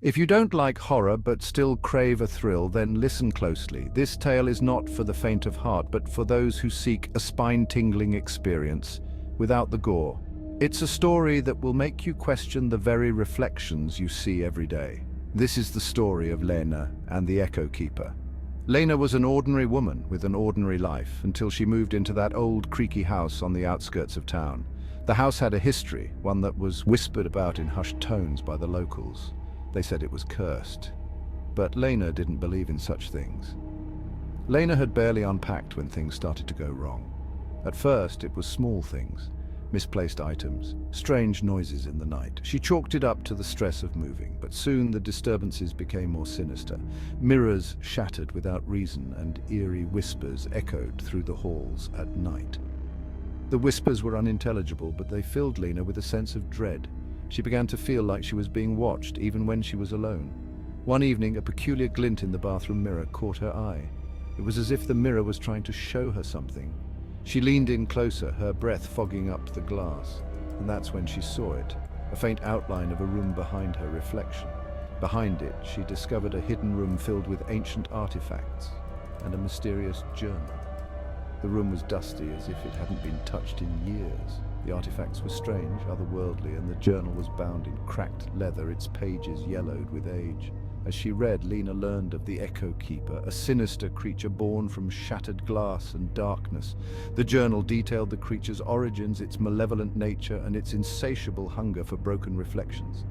If you don't like horror but still crave a thrill, then listen closely. This tale is not for the faint of heart, but for those who seek a spine-tingling experience without the gore. It's a story that will make you question the very reflections you see every day. This is the story of Lena and the Echo Keeper. Lena was an ordinary woman with an ordinary life until she moved into that old creaky house on the outskirts of town. The house had a history, one that was whispered about in hushed tones by the locals. They said it was cursed. But Lena didn't believe in such things. Lena had barely unpacked when things started to go wrong. At first, it was small things, misplaced items, strange noises in the night. She chalked it up to the stress of moving, but soon the disturbances became more sinister. Mirrors shattered without reason, and eerie whispers echoed through the halls at night. The whispers were unintelligible, but they filled Lena with a sense of dread. She began to feel like she was being watched, even when she was alone. One evening, a peculiar glint in the bathroom mirror caught her eye. It was as if the mirror was trying to show her something. She leaned in closer, her breath fogging up the glass. And that's when she saw it, a faint outline of a room behind her reflection. Behind it, she discovered a hidden room filled with ancient artifacts and a mysterious journal. The room was dusty, as if it hadn't been touched in years. The artifacts were strange, otherworldly, and the journal was bound in cracked leather, its pages yellowed with age. As she read, Lena learned of the Echo Keeper, a sinister creature born from shattered glass and darkness. The journal detailed the creature's origins, its malevolent nature, and its insatiable hunger for broken reflections.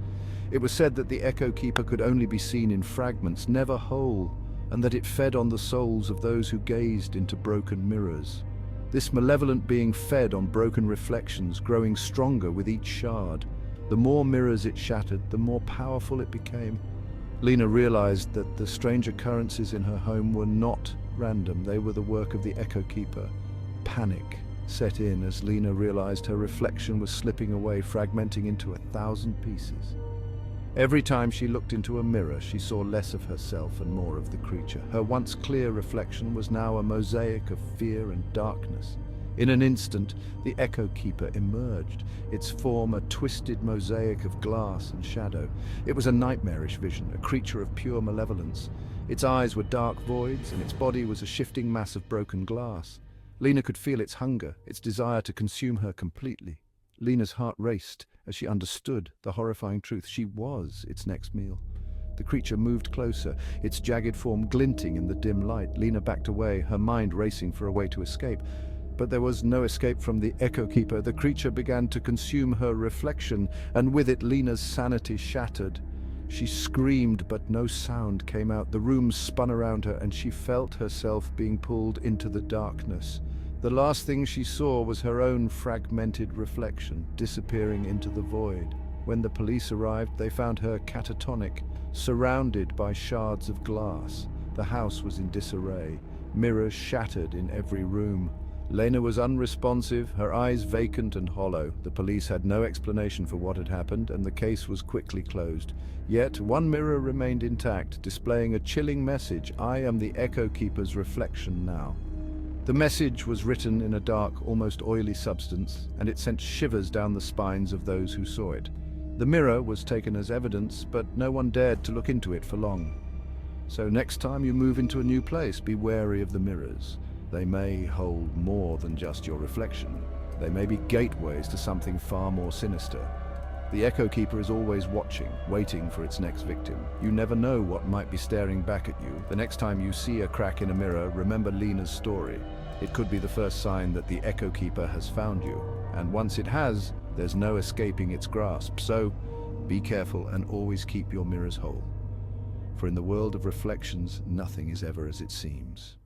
It was said that the Echo Keeper could only be seen in fragments, never whole, and that it fed on the souls of those who gazed into broken mirrors. This malevolent being fed on broken reflections, growing stronger with each shard. The more mirrors it shattered, the more powerful it became. Lena realized that the strange occurrences in her home were not random. They were the work of the Echo Keeper. Panic set in as Lena realized her reflection was slipping away, fragmenting into 1,000 pieces. Every time she looked into a mirror, she saw less of herself and more of the creature. Her once clear reflection was now a mosaic of fear and darkness. In an instant, the Echo Keeper emerged, its form a twisted mosaic of glass and shadow. It was a nightmarish vision, a creature of pure malevolence. Its eyes were dark voids, and its body was a shifting mass of broken glass. Lena could feel its hunger, its desire to consume her completely. Lena's heart raced as she understood the horrifying truth. She was its next meal. The creature moved closer, its jagged form glinting in the dim light. Lena backed away, her mind racing for a way to escape. But there was no escape from the Echo Keeper. The creature began to consume her reflection, and with it Lena's sanity shattered. She screamed, but no sound came out. The room spun around her, and she felt herself being pulled into the darkness. The last thing she saw was her own fragmented reflection, disappearing into the void. When the police arrived, they found her catatonic, surrounded by shards of glass. The house was in disarray, mirrors shattered in every room. Lena was unresponsive, her eyes vacant and hollow. The police had no explanation for what had happened, and the case was quickly closed. Yet one mirror remained intact, displaying a chilling message: "I am the Echo Keeper's reflection now." The message was written in a dark, almost oily substance, and it sent shivers down the spines of those who saw it. The mirror was taken as evidence, but no one dared to look into it for long. So next time you move into a new place, be wary of the mirrors. They may hold more than just your reflection. They may be gateways to something far more sinister. The Echo Keeper is always watching, waiting for its next victim. You never know what might be staring back at you. The next time you see a crack in a mirror, remember Lena's story. It could be the first sign that the Echo Keeper has found you. And once it has, there's no escaping its grasp. So be careful and always keep your mirrors whole. For in the world of reflections, nothing is ever as it seems.